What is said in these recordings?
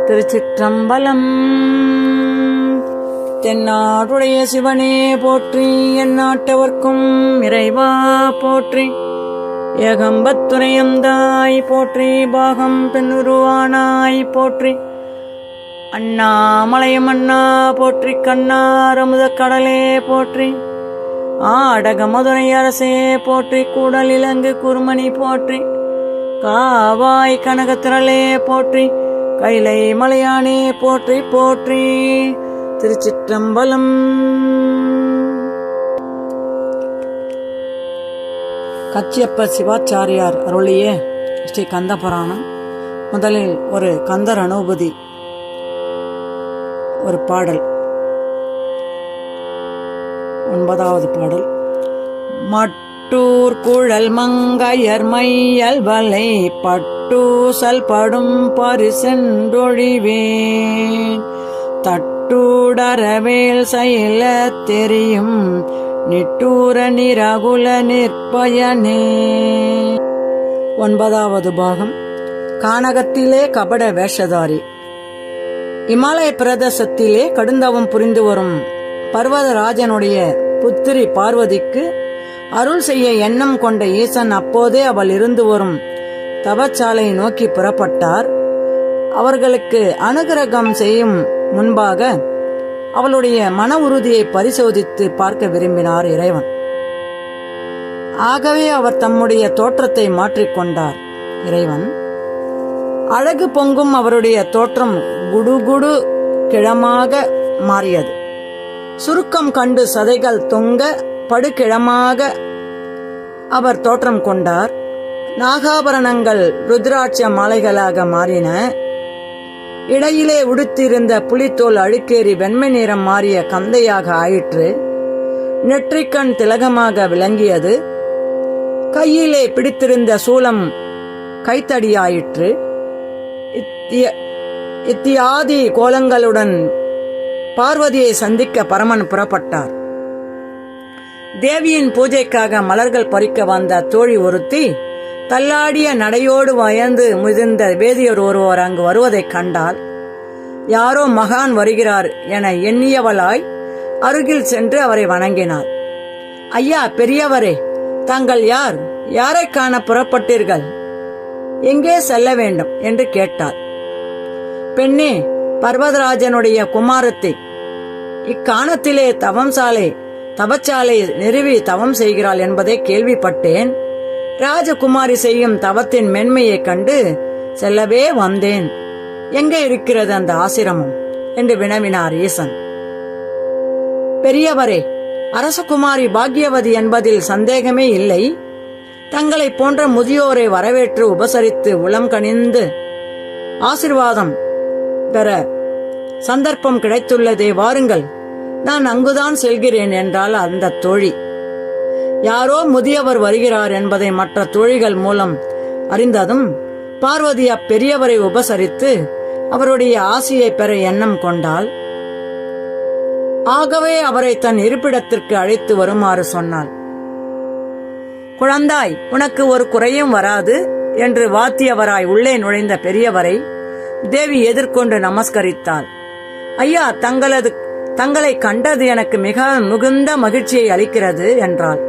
திருச்சிற்றம்பலம். தென்னாடுடைய சிவனே போற்றி, எந்நாட்டவர்க்கும் இறைவா போற்றி. ஏகம்பத்துரையந்தாய் போற்றி, பாகம் பெண்ணுருவானாய் போற்றி. அண்ணாமலையம் அண்ணா போற்றி, கண்ணாரமுத கடலே போற்றி. ஆடக மதுரை அரசே போற்றி, கூடல் இலங்கு குருமணி போற்றி. காவாய் கனகத்திரளே போற்றி, கைலை மலையானே போற்றி போற்றி. திருச்சிற்றம்பலம். கச்சியப்ப சிவாச்சாரியார் அருளிய ஸ்ரீ கந்த புராணம். முதலில் ஒரு கந்தர் அனுபூதி, ஒரு பாடல். 9வது பாடல். மட்டூர் குழல் மங்கையர் மையல் வலை பட்டூசல் படும் பரிசென்றொழிவேன். தட்டூடரவேல் செயல தெரியும் நிட்டூர நிரகுல நிற்பயனே. 9வது பாகம். கானகத்திலே கபட வேஷதாரி. இமாலய பிரதேசத்திலே கடுந்தவம் புரிந்து வரும் பர்வதராஜனுடைய புத்திரி பார்வதிக்கு அருள் செய்ய எண்ணம் கொண்ட ஈசன் அப்போதே அவள் இருந்து வரும் தவச்சாலை நோக்கி புறப்பட்டார். அவர்களுக்கு அனுகிரகம் செய்யும் முன்பாக அவளுடைய மன உறுதியை பரிசோதித்து பார்க்க விரும்பினார் இறைவன். ஆகவே அவர் தம்முடைய தோற்றத்தை மாற்றிக்கொண்டார். இறைவன் அழகு பொங்கும் அவருடைய தோற்றம் குடுகுடு கிழமாக மாறியது. சுருக்கம் கண்டு சதைகள் தொங்க படுகிழமாக அவர் தோற்றம் கொண்டார். நாகாபரணங்கள் ருத்ராட்ச மாலைகளாக மாறின. இடையிலே உடுத்திருந்த புலித்தோல் அழுக்கேறி வெண்மை நிறம் மாறிய கந்தையாக ஆயிற்று. நெற்றிக்கண் திலகமாக விளங்கியது. கையிலே பிடித்திருந்த சூலம் கைத்தடியாயிற்று. இத்தியாதி கோலங்களுடன் பார்வதியை சந்திக்க பரமன் புறப்பட்டார். தேவியின் பூஜைக்காக மலர்கள் பறிக்க வந்த தோழி ஒருத்தி தள்ளாடிய நடையோடு வயந்து முதிர்ந்த வேதியர் ஒருவர் அங்கு வருவதைக் கண்டால், யாரோ மகான் வருகிறார் என எண்ணியவளாய் அருகில் சென்று அவரை வணங்கினார். ஐயா பெரியவரே, தாங்கள் யார்? யாரை காண புறப்பட்டீர்கள்? எங்கே செல்ல வேண்டும் என்று கேட்டார். பெண்ணே, பர்வதராஜனுடைய குமாரத்தை இக்காணத்திலே தவச்சாலை நிறுவி தவம் செய்கிறாள் என்பதை கேள்விப்பட்டேன். ராஜகுமாரி செய்யும் தவத்தின் மென்மையை கண்டு செல்லவே வந்தேன். எங்கே இருக்கிறது அந்த ஆசிரமம் என்று வினவினார் ஈசன். பெரியவரே, அரசகுமாரி பாக்யவதி என்பதில் சந்தேகமே இல்லை. தங்களை போன்ற முதியோரை வரவேற்று உபசரித்து உளம் கனிந்து ஆசிர்வாதம் பெற சந்தர்ப்பம் கிடைத்துள்ளதே, வாருங்கள், நான் அங்குதான் செல்கிறேன் என்றால் அந்த தோழி. யாரோ முதியவர் வருகிறார் என்பதை மற்ற தோழிகள் மூலம் அறிந்ததும் பார்வதி அப்பெரியவரை உபசரித்து அவருடைய ஆசியை பெற எண்ணம் கொண்டாள். ஆகவே அவரை தன் இருப்பிடத்திற்கு அழைத்து வருமாறு சொன்னாள். குழந்தாய், உனக்கு ஒரு குறையும் வராது என்று வாத்தியவராய் உள்ளே நுழைந்த பெரியவரை தேவி எதிர்கொண்டு நமஸ்கரித்தாள். ஐயா, தங்களை கண்டது எனக்கு மிக மிகுந்த மகிழ்ச்சியை அளிக்கிறது என்றாள்.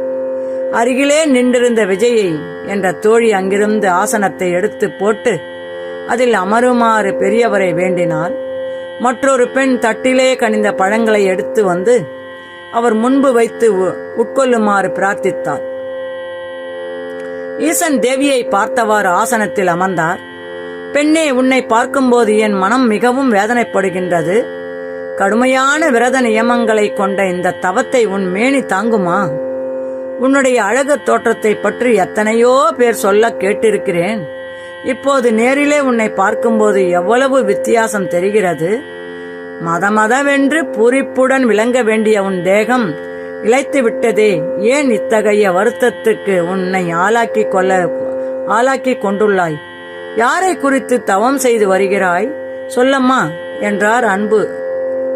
அருகிலே நின்றிருந்த விஜயை என்ற தோழி அங்கிருந்து ஆசனத்தை எடுத்து போட்டு அதில் அமருமாறு பெரியவரை வேண்டினாள். மற்றொரு பெண் தட்டிலே கனிந்த பழங்களை எடுத்து வந்து அவர் முன்பு வைத்து உட்கொள்ளுமாறு பிரார்த்தித்தார். ஈசன் தேவியை பார்த்தவாறு ஆசனத்தில் அமர்ந்தார். பெண்ணே, உன்னை பார்க்கும்போது என் மனம் மிகவும் வேதனைப்படுகின்றது. கடுமையான விரத நியமங்களை கொண்ட இந்த தவத்தை உன் மேனி தாங்குமா? உன்னுடைய அழகு தோற்றத்தை பற்றி எத்தனையோ பேர் சொல்ல கேட்டிருக்கிறேன். இப்போது நேரிலே உன்னை பார்க்கும்போது எவ்வளவு வித்தியாசம் தெரிகிறது. மதமதவென்று பூரிப்புடன் விளங்க வேண்டிய உன் தேகம் இளைத்து விட்டதே. ஏன் இத்தகைய வருத்தத்துக்கு உன்னை ஆளாக்கி கொண்டுள்ளாய்? யாரை குறித்து தவம் செய்து வருகிறாய்? சொல்லம்மா என்றார் அன்பு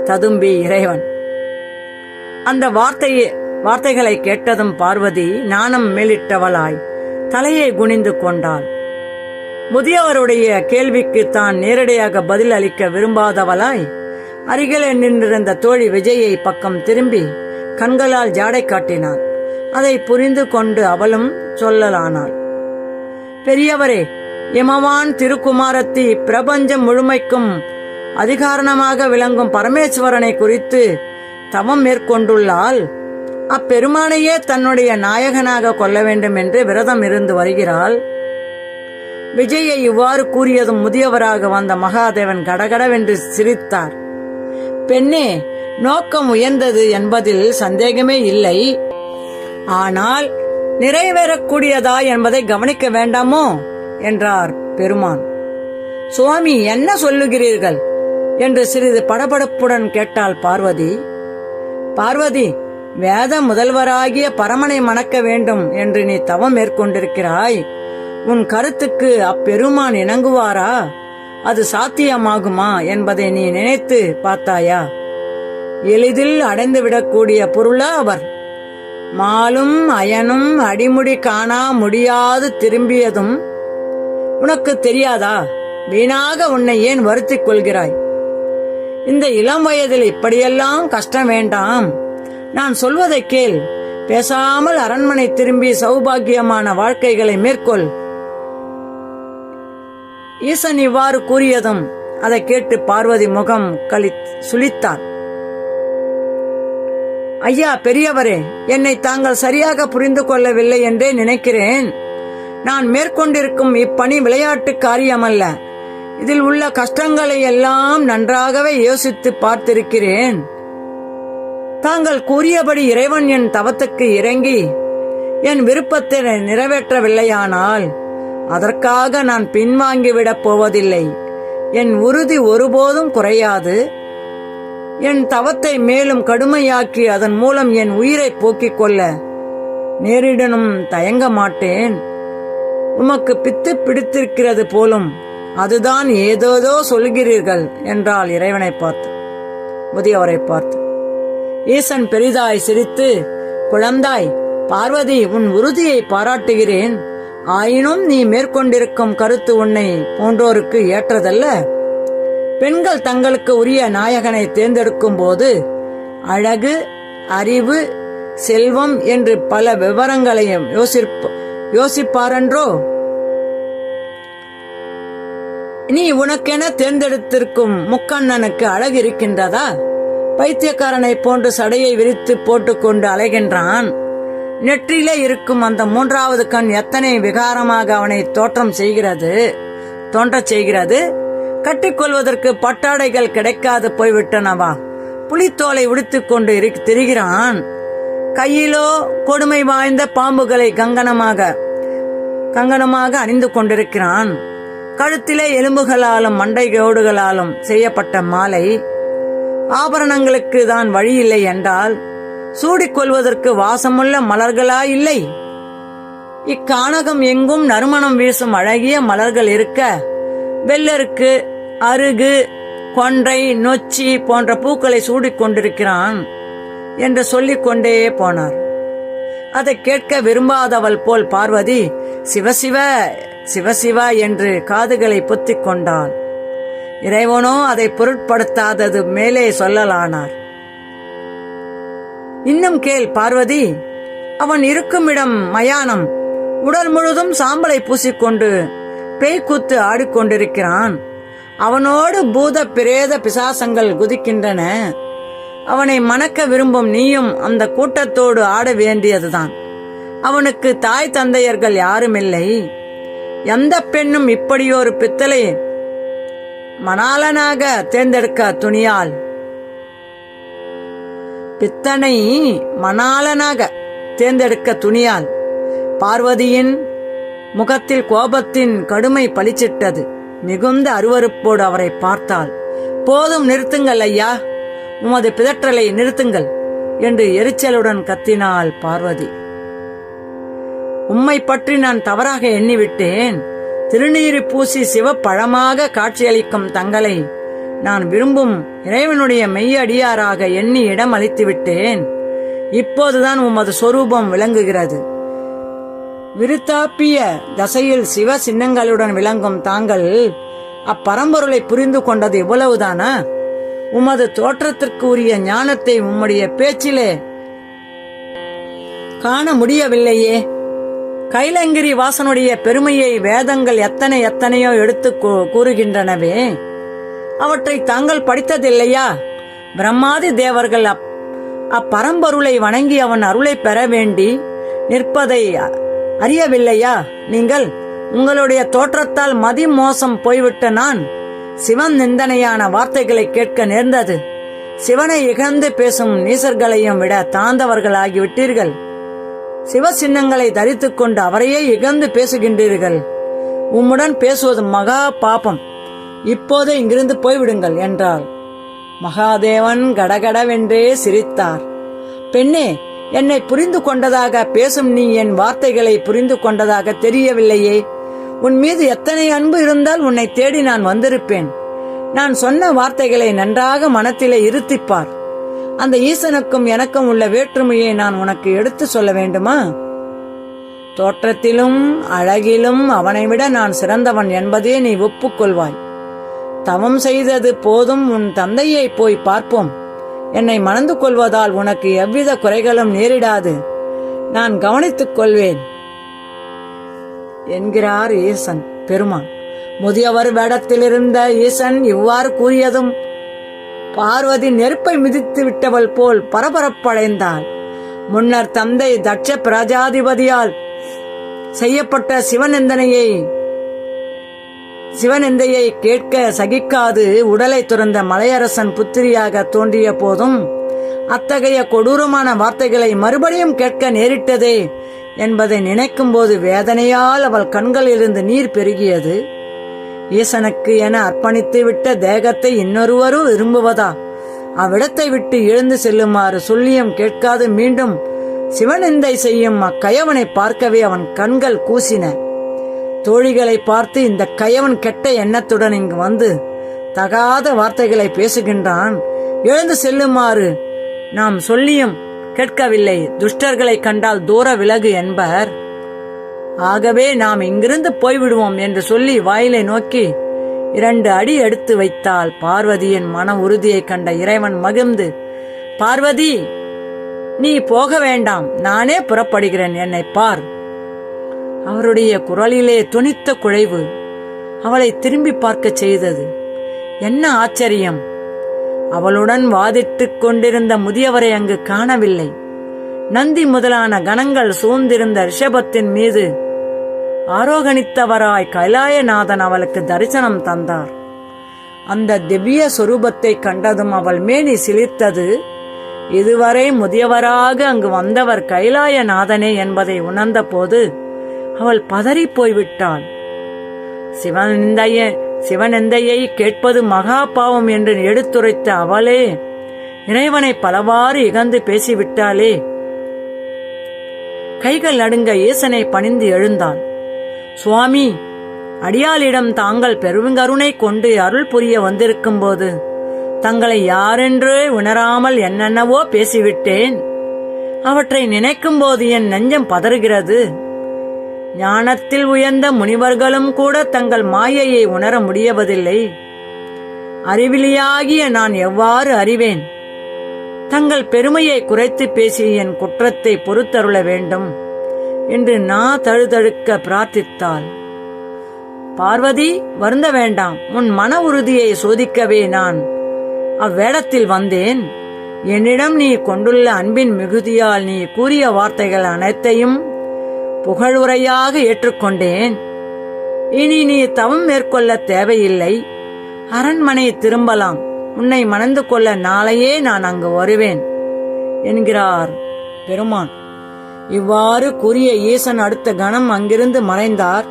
ததும்பி இறைவன். அந்த வார்த்தைகளை கேட்டதும் பார்வதி நாணம் மேலிட்டவளாய் தலையை குனிந்து கொண்டாள். முதியவருடைய கேள்விக்கு தான் நேரடியாக பதில் அளிக்க விரும்பாதவளாய் அருகிலே நின்றிருந்த தோழி விஜயை பக்கம் திரும்பி கண்களால் ஜாடை காட்டினாள். அதை புரிந்து கொண்டு அவளும் சொல்லலானாள். பெரியவரே, இமவான் திருக்குமாரத்தி பிரபஞ்சம் முழுமைக்கும் அதிகாரணமாக விளங்கும் பரமேஸ்வரனை குறித்து தவம் மேற்கொண்டுள்ளால் அப்பெருமானையே தன்னுடைய நாயகனாக கொள்ள வேண்டும் என்று விரதம் இருந்து வருகிறாள். விஜயை இவ்வாறு கூறியதும் முதியவராக வந்த மகாதேவன் கடகடவென்று சிரித்தார். பெண்ணே, நோக்கம் உயர்ந்தது என்பதில் சந்தேகமே இல்லை. ஆனால் நிறைவேறக்கூடியதா என்பதை கவனிக்க வேண்டாமோ என்றார் பெருமான். சுவாமி, என்ன சொல்லுகிறீர்கள் என்று சிறிது படபடப்புடன் கேட்டாள் பார்வதி. பார்வதி, வேத முதல்வராகிய பரமனை மணக்க வேண்டும் என்று நீ தவம் மேற்கொண்டிருக்கிறாய். உன் கருத்துக்கு அப்பெருமான் இணங்குவாரா? அது சாத்தியமாகுமா என்பதை நீ நினைத்து பார்த்தாயா? எளிதில் அடைந்துவிடக்கூடிய பொருளா அவர்? மாலும் அயனும் அடிமுடி காணா முடியாது திரும்பியதும் உனக்கு தெரியாதா? வீணாக உன்னை ஏன் வருத்திக் கொள்கிறாய்? இந்த இளம் வயதில் இப்படியெல்லாம் கஷ்டம் வேண்டாம். நான் சொல்வதை கேள். பேசாமல் அரண்மனை திரும்பி சௌபாகியமான வாழ்க்கைகளை மேற்கொள். ஈசன் இவ்வாறு கூறியதும் அதை கேட்டு பார்வதி முகம் சுளித்தார். ஐயா பெரியவரே, என்னை தாங்கள் சரியாக புரிந்து கொள்ளவில்லை என்றே நினைக்கிறேன். நான் மேற்கொண்டிருக்கும் இப்பணி விளையாட்டு காரியமல்ல. இதில் உள்ள கஷ்டங்களை எல்லாம் நன்றாகவே யோசித்து பார்த்திருக்கிறேன். தாங்கள் கூறியபடி இறைவன் என் தவத்துக்கு இறங்கி என் விருப்பத்தை நிறைவேற்றவில்லையானால் அதற்காக நான் பின்வாங்கிவிடப் போவதில்லை. என் உறுதி ஒருபோதும் குறையாது. என் தவத்தை மேலும் கடுமையாக்கி அதன் மூலம் என் உயிரை போக்கிக் கொள்ள நேரிடனும் தயங்க மாட்டேன். உமக்கு பித்து பிடித்திருக்கிறது போலும், அதுதான் ஏதோதோ சொல்கிறீர்கள் என்றால் இறைவனை பார்த்து. முதியவரை பார்த்து ஈசன் பெரிதாய் சிரித்து, குழந்தாய் பார்வதி, உன் உறுதியை பாராட்டுகிறேன். ஆயினும் நீ மேற்கொண்டிருக்கும் கருத்து உன்னை போன்றோருக்கு ஏற்றதல்ல. பெண்கள் தங்களுக்கு உரிய நாயகனை தேர்ந்தெடுக்கும் போது அழகு, அறிவு, செல்வம் என்று பல விவரங்களையும் யோசிப்பாரன்றோ? நீ உனக்கென தேர்ந்தெடுத்திருக்கும் முக்கண்ணனுக்கு அழகு இருக்கின்றதா? பைத்தியக்காரனை போன்று சடையை விரித்து போட்டுக்கொண்டு அலைகின்றான். நெற்றிலே இருக்கும் அந்த மூன்றாவது கண் எத்தனை விகாரமாக அவனை தோற்றச் செய்கிறது. கட்டிக்கொள்வதற்கு பட்டாடைகள் கிடைக்காது போய்விட்டனவா? புலித்தோலை உடுத்திக் கொண்டு திரிகிறான். கையிலோ கொடுமை வாய்ந்த பாம்புகளை கங்கணமாக அணிந்து கொண்டிருக்கிறான். கழுத்திலே எலும்புகளாலும் மண்டையோடுகளாலும் செய்யப்பட்ட மாலை. ஆபரணங்களுக்கு தான் வழியில்லை என்றால் சூடிக்கொள்வதற்கு வாசமுள்ள மலர்களாயில்லை? இக்கானகம் எங்கும் நறுமணம் வீசும் அழகிய மலர்கள் இருக்க வெள்ளருக்கு, அருகு, கொன்றை, நொச்சி போன்ற பூக்களை சூடிக்கொண்டிருக்கிறான் என்று சொல்லிக் கொண்டே போனார். அதை கேட்க விரும்பாதவள் போல் பார்வதி சிவசிவ சிவசிவ என்று காதுகளை பொத்திக் கொண்டாள். இறைவனோ அதை பொருட்படுத்தாதது மேலே சொல்லலானார். இன்னும் கேள் பார்வதி, அவன் இருக்கும் இடம் மயானம். உடல் முழுதும் சாம்பலை பூசிக்கொண்டு பேய்க்கூத்து ஆடிக்கொண்டிருக்கிறான். அவனோடு பூத பிரேத பிசாசங்கள் குதிக்கின்றன. அவனை மணக்க விரும்பும் நீயும் அந்த கூட்டத்தோடு ஆட வேண்டியதுதான். அவனுக்கு தாய் தந்தையர்கள் யாருமில்லை. எந்த பெண்ணும் இப்படியொரு பித்தளை மணாளனாக தேர்ந்தெடுக்க துணியாள். பித்தனை மணாளனாக தேர்ந்தெடுக்க துணியாள். பார்வதியின் முகத்தில் கோபத்தின் கடுமை பளிச்சிட்டது. மிகுந்த அருவருப்போடு அவரை பார்த்தாள். போதும், நிறுத்துங்கள் ஐயா, உமது பிதற்றலை நிறுத்துங்கள் என்று எரிச்சலுடன் கத்தினாள் பார்வதி. உம்மை பற்றி நான் தவறாக எண்ணிவிட்டேன். திருநீறு பூசி சிவப்பழமாக காட்சியளிக்கும் தங்களை நான் விரும்பும் இறைவனுடைய மெய்யடியாராக எண்ணி இடம் அளித்து விட்டேன். இப்போதுதான் உமது சொரூபம் விளங்குகிறது. விருத்தாப்பிய தசையில் சிவ சின்னங்களுடன் விளங்கும் தாங்கள் அப்பரம்பொருளை புரிந்து கொண்டது இவ்வளவுதானா? உமது தோற்றத்திற்கு உரிய ஞானத்தை உம்முடைய பேச்சிலே காண முடியவில்லையே. கைலங்கிரி வாசனுடைய பெருமையை வேதங்கள் எத்தனையோ எடுத்து கூறுகின்றனவே, அவற்றை தாங்கள் படித்ததில்லையா? பிரம்மாதி தேவர்கள் அப்பரம்பொருளை வணங்கி அவன் அருளை பெற வேண்டி நிற்பதை அறியவில்லையா நீங்கள்? உங்களுடைய தோற்றத்தால் மதி மோசம் போய்விட்ட நான் சிவன் நிந்தனையான வார்த்தைகளை கேட்க நேர்ந்தது. சிவனை இகழ்ந்து பேசும் நீசர்களையும் விட தாழ்ந்தவர்களாகிவிட்டீர்கள். சிவ சின்னங்களை தரித்துக் கொண்டு அவரையே இகழ்ந்து பேசுகின்றீர்கள். உம்முடன் பேசுவது மகா பாபம். இப்போதே இங்கிருந்து போய்விடுங்கள் என்றாள். மகாதேவன் கடகடவென்றே சிரித்தார். பெண்ணே, என்னை புரிந்து கொண்டதாக பேசும் நீ என் வார்த்தைகளை புரிந்து கொண்டதாக தெரியவில்லையே. உன் மீது எத்தனை அன்பு இருந்தால் உன்னை தேடி நான் வந்திருப்பேன். நான் சொன்ன வார்த்தைகளை நன்றாக மனத்திலே இருத்திப்பார். அந்த ஈசனுக்கும் எனக்கும் உள்ள வேற்றுமையை நான் உனக்கு எடுத்து சொல்ல வேண்டுமா? தோற்றத்திலும் அழகிலும் அவனை விட நான் சிறந்தவன் என்பதே நீ ஒப்புக்கொள்வாய். தவம் செய்தது போதும், உன் தந்தையை போய் பார்ப்போம். என்னை மணந்து கொள்வதால் உனக்கு எவ்வித குறைகளும் நேரிடாது. நான் கவனித்துக் கொள்வேன் என்கிறார் ஈசன் பெருமான். முதியவர் வேடத்திலிருந்த ஈசன் இவ்வாறு கூறியதும் பார்வதி நெருப்பை மிதித்து விட்டவள் போல் பரபரப்படைந்தாள். முன்னர் தந்தை தட்ச பிரஜாதிபதியால் செய்யப்பட்ட சிவநிந்தையை கேட்க சகிக்காது உடலை துறந்த மலையரசன் புத்திரியாக தோன்றிய போதும் அத்தகைய கொடூரமான வார்த்தைகளை மறுபடியும் கேட்க நேரிட்டதே என்பதை நினைக்கும் போது வேதனையால் அவள் கண்களிலிருந்து நீர் பெருகியது. ஈசனுக்கு என அர்ப்பணித்து விட்ட தேகத்தை இன்னொருவரும் விரும்புவதா? அவ்விடத்தை விட்டு எழுந்து செல்லுமாறு சொல்லியும் கேட்காது மீண்டும் சிவநிந்தை செய்யும் அக்கயவனை பார்க்கவே அவன் கண்கள் கூசின. தோழிகளை பார்த்து, இந்த கயவன் கெட்ட எண்ணத்துடன் இங்கு வந்து தகாத வார்த்தைகளை பேசுகின்றான், எழுந்து செல்லுமாறு நாம் சொல்லியும் கேட்கவில்லை. துஷ்டர்களை கண்டால் தூர விலகு என்பர். ஆகவே நாம் இங்கிருந்து போய்விடுவோம் என்று சொல்லி வாயிலை நோக்கி 2 அடி எடுத்து வைத்தாள். பார்வதியின் மன உறுதியை கண்ட இறைவன் மகிழ்ந்து, பார்வதி, நீ போக வேண்டாம், நானே புறப்படுகிறேன், என்னை பார். அவருடைய குரலிலே துணித்த குழைவு அவளை திரும்பி பார்க்க செய்தது. என்ன ஆச்சரியம்! அவளுடன் வாதிட்டுக் கொண்டிருந்த முதியவரை அங்கு காணவில்லை. நந்தி முதலான கணங்கள் சூழ்ந்திருந்த ரிஷபத்தின் மீது ஆரோகணித்தவராய் கைலாயநாதன் அவளுக்கு தரிசனம் தந்தார். அந்த திவ்ய சொரூபத்தை கண்டதும் அவள் மேனி சிலிர்த்தது. இதுவரை முதியவராக அங்கு வந்தவர் கைலாயநாதனே என்பதை உணர்ந்த போது அவள் பதறி போய்விட்டாள். சிவநிந்தையை கேட்பது மகா பாவம் என்று எடுத்துரைத்த அவளே இறைவனை பலவாறு இகழ்ந்து பேசிவிட்டாளே. கைகள் நடுங்க ஈசனை பணிந்து எழுந்தாள். சுவாமி, அடியாளிடம் தாங்கள் பெருங்கருணை கொண்டு அருள் புரிய வந்திருக்கும் போது தங்களை யாரென்றே உணராமல் என்னென்னவோ பேசிவிட்டேன். அவற்றை நினைக்கும் போது என் நெஞ்சம் பதறுகிறது. ஞானத்தில் உயர்ந்த முனிவர்களும் கூட தங்கள் மாயையை உணர முடியவதில்லை. அறிவிலியாகிய நான் எவ்வாறு அறிவேன்? தங்கள் பெருமையை குறைத்து பேசி என் குற்றத்தை பொறுத்தருள வேண்டும் என்று நான் தழுதழுக்க பிரார்த்தித்தாள். பார்வதி, வருந்த வேண்டாம். உன் மன உறுதியை சோதிக்கவே நான் அவ்வேடத்தில் வந்தேன். என்னிடம் நீ கொண்டுள்ள அன்பின் மிகுதியால் நீ கூறிய வார்த்தைகள் அனைத்தையும் புகழுரையாக ஏற்றுக்கொண்டேன். இனி நீ தவம் மேற்கொள்ள தேவையில்லை. அரண்மனை திரும்பலாம். உன்னை மணந்து கொள்ள நாளையே நான் அங்கு வருவேன் என்கிறார் பெருமான். இவ்வாறு கூறிய ஈசன் அடுத்த கணம் அங்கிருந்து மறைந்தார்.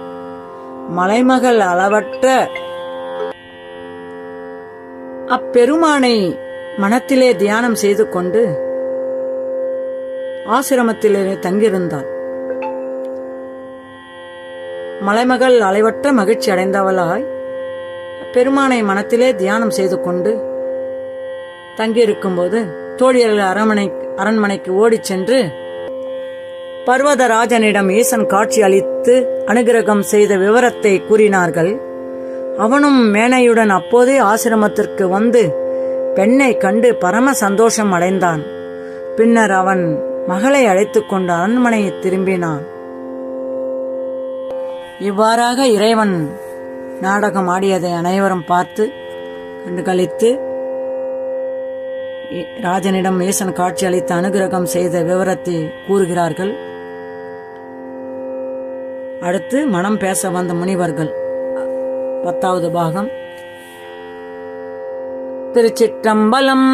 மலைமகள் அளவற்ற அப்பெருமானை மனத்திலே தியானம் செய்து கொண்டு ஆசிரமத்திலே தங்கியிருந்தார். மலைமகள் அளவற்ற மகிழ்ச்சி அடைந்தவளாய் பெருமானை மனத்திலே தியானம் செய்து கொண்டு தங்கியிருக்கும் போது தோழியர்கள் அரண்மனைக்கு ஓடிச் சென்று பர்வதராஜனிடம் ஈசன் காட்சி அளித்து அனுகிரகம் செய்த விவரத்தை கூறினார்கள். அவனும் மேனையுடன் அப்போதே ஆசிரமத்திற்கு வந்து பெண்ணை கண்டு பரம சந்தோஷம் அடைந்தான். பின்னர் அவன் மகளை அழைத்துக் கொண்டு அரண்மனையை திரும்பினான். இவ்வாறாக இறைவன் நாடகம் ஆடியதை அனைவரும் பார்த்து கண்டுகளித்து ராஜனிடம் ஈசன் காட்சி அளித்து அனுகிரகம் செய்த விவரத்தை கூறுகிறார்கள். அடுத்து மனம் பேச வந்த முனிவர்கள் 10வது பாகம். திருச்சிற்றம்பலம்.